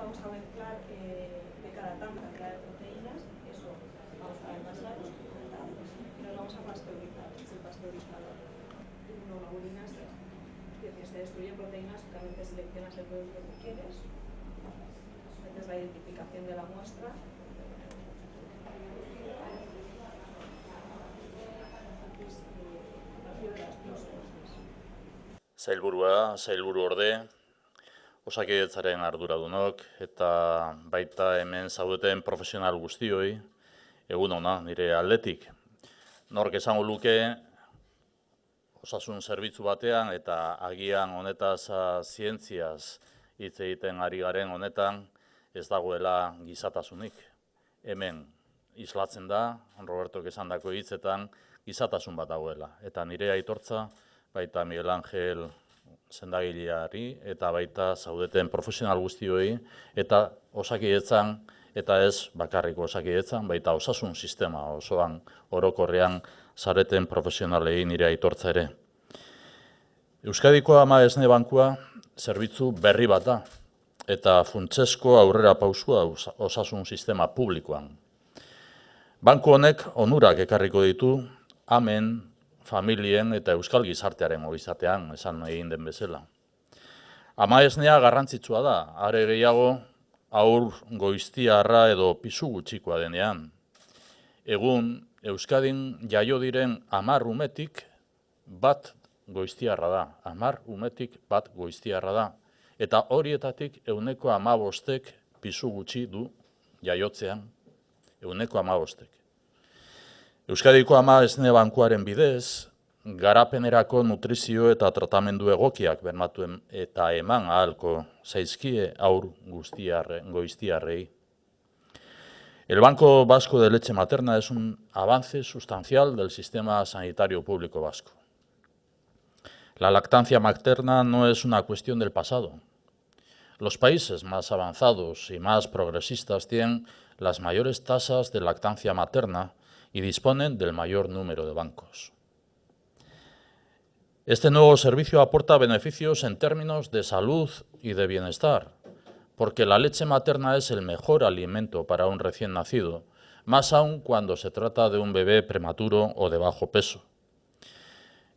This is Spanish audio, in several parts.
Vamos a mezclar de cada tanta cantidad de proteínas, eso vamos a envasar y nos vamos a pasteurizar, es el pasteurizador. Inmunoglobulinas, que se destruyen proteínas, solamente seleccionas el producto que quieres, metes la identificación de la muestra. Sailburuorde, Osakidetzaren arduradunok eta baita hemen zaudeten profesional guztioi, egun ona nire aldetik. Nork esango luke osasun zerbitzu batean eta agian honetaz zientziaz hitz egiten ari garen honetan ez dagoela gizatasunik. Hemen islatzen da, Robertok esandako hitzetan, gizatasun bat dagoela. Eta nire aitortza baita Miguel Angel sendagileari eta baita zaudeten profesional guztioi eta Osakidetzan eta ez bakarriko Osakidetzan, baita osasun sistema osoan orokorrean zareten profesionalei nire aitortza ere. Euskadiko Ama Esne Bankua zerbitzu berri bat da eta funtsezko aurrera pausua osasun sistema publikoan. Banku honek onurak ekarriko ditu amen, familien eta euskal gizartearen ogizatean, esan egin den bezala. Ama esnea garrantzitsua da, are gehiago haur goiztiarra edo pisu gutxikoa denean. Egun, Euskadin jaio diren 10 umetik bat goiztiarra da. 10 umetik bat goiztiarra da. Eta horietatik 15% pisu gutxi du jaiotzean. 15%. Euskadiko Ama Esne Bankuaren bidez, garapenerako nutrizio eta tratamendu egokiak bermatu eta eman ahalko zaizkie haur goiztiarrei. El Banco Vasco de Leche Materna es un avance sustancial del sistema sanitario público vasco. La lactancia materna no es una cuestión del pasado. Los países más avanzados y más progresistas tienen las mayores tasas de lactancia materna y disponen del mayor número de bancos. Este nuevo servicio aporta beneficios en términos de salud y de bienestar, porque la leche materna es el mejor alimento para un recién nacido, más aún cuando se trata de un bebé prematuro o de bajo peso.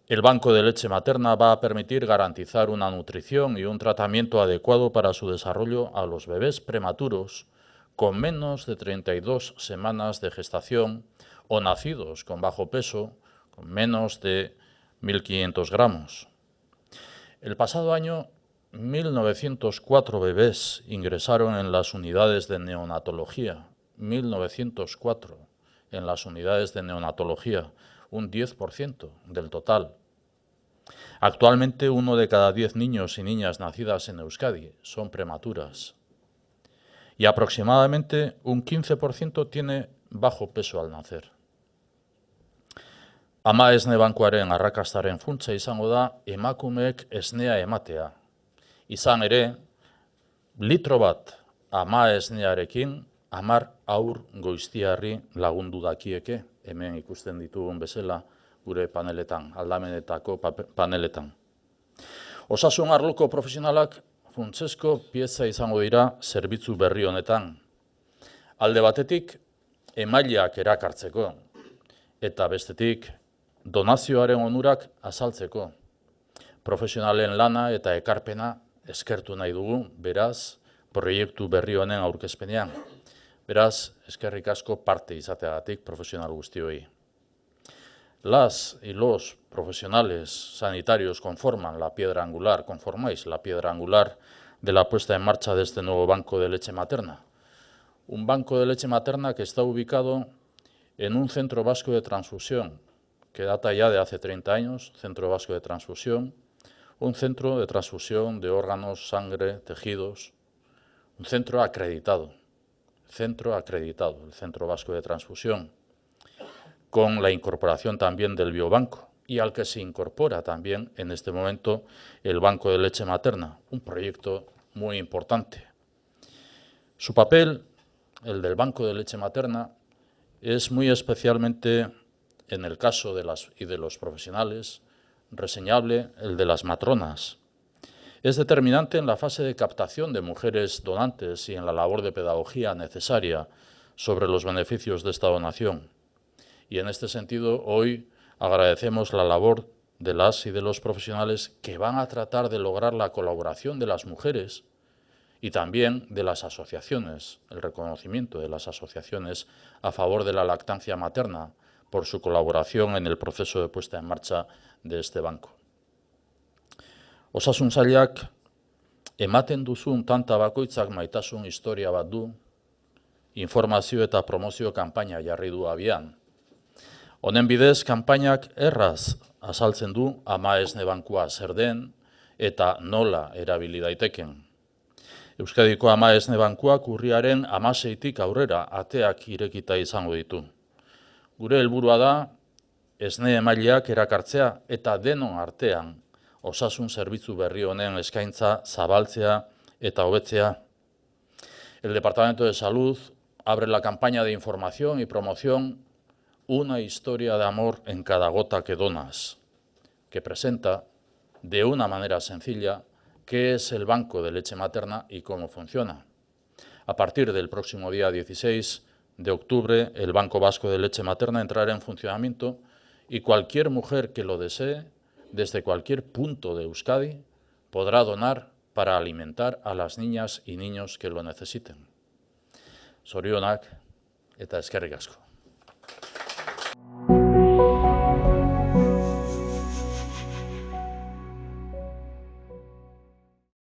El banco de leche materna va a permitir garantizar una nutrición y un tratamiento adecuado para su desarrollo a los bebés prematuros con menos de 32 semanas de gestación o nacidos con bajo peso, con menos de 1.500 gramos. El pasado año, 1.904 bebés ingresaron en las unidades de neonatología. 1.904 en las unidades de neonatología, un 10% del total. Actualmente, 1 de cada 10 niños y niñas nacidas en Euskadi son prematuras. Y aproximadamente un 15% tiene bajo peso al nacer. Ama Esne Bankuaren arrakastaren funtsa izango da emakumeek esnea ematea. Izan ere, litro bat ama esnearekin 10 haur goiztiarri lagundu dakieke, hemen ikusten ditugun bezala gure paneletan, aldamenetako paneletan. Osasun arloko profesionalak funtsezko pieza izango dira zerbitzu berri honetan. Alde batetik, emaileak erakartzeko, eta bestetik, donazioaren onurak azaltzeko. Profesionalen lana eta ekarpena eskertu nahi dugu, beraz, proiektu berri honen aurkezpenean. Beraz, eskerrik asko parte izateagatik profesional guztioi. Las y los profesionales sanitarios conformáis la piedra angular de la puesta en marcha de este nuevo banco de leche materna. Un banco de leche materna que está ubicado en un centro vasco de transfusión, que data ya de hace 30 años, Centro Vasco de Transfusión, un centro de transfusión de órganos, sangre, tejidos, un centro acreditado, el Centro Vasco de Transfusión, con la incorporación también del biobanco y al que se incorpora también en este momento el Banco de Leche Materna, un proyecto muy importante. Su papel, el del Banco de Leche Materna, es muy especialmente, en el caso de los profesionales, reseñable el de las matronas. Es determinante en la fase de captación de mujeres donantes y en la labor de pedagogía necesaria sobre los beneficios de esta donación. Y en este sentido, hoy agradecemos la labor de las y de los profesionales que van a tratar de lograr la colaboración de las mujeres y también de las asociaciones, el reconocimiento de las asociaciones a favor de la lactancia materna por su colaboración en el proceso de puesta en marcha de este banco. Osasun sailak ematen duzun tanta bakoitzak maitasun historia bat du, informazio eta promozio kanpaina jarri du abian. Honen bidez, kanpainak erraz azaltzen du Ama Esne Bankua zer den eta nola erabili daiteken. Euskadiko Ama Esne Bankuak urriaren 16tik aurrera ateak irekita izango ditu. Gure helburua da, esne emaileak erakartzea eta denon artean osasun zerbitzu berri honen eskaintza zabaltzea eta hobetzea. El Departamento de Salud abre la campaña de información y promoción Una historia de amor en cada gota que donas, que presenta de una manera sencilla qué es el Banco de Leche Materna y cómo funciona. A partir del próximo día 16 de octubre, el Banco Vasco de Leche Materna entrará en funcionamiento y cualquier mujer que lo desee, desde cualquier punto de Euskadi, podrá donar para alimentar a las niñas y niños que lo necesiten. Zorionak eta eskerrik asko.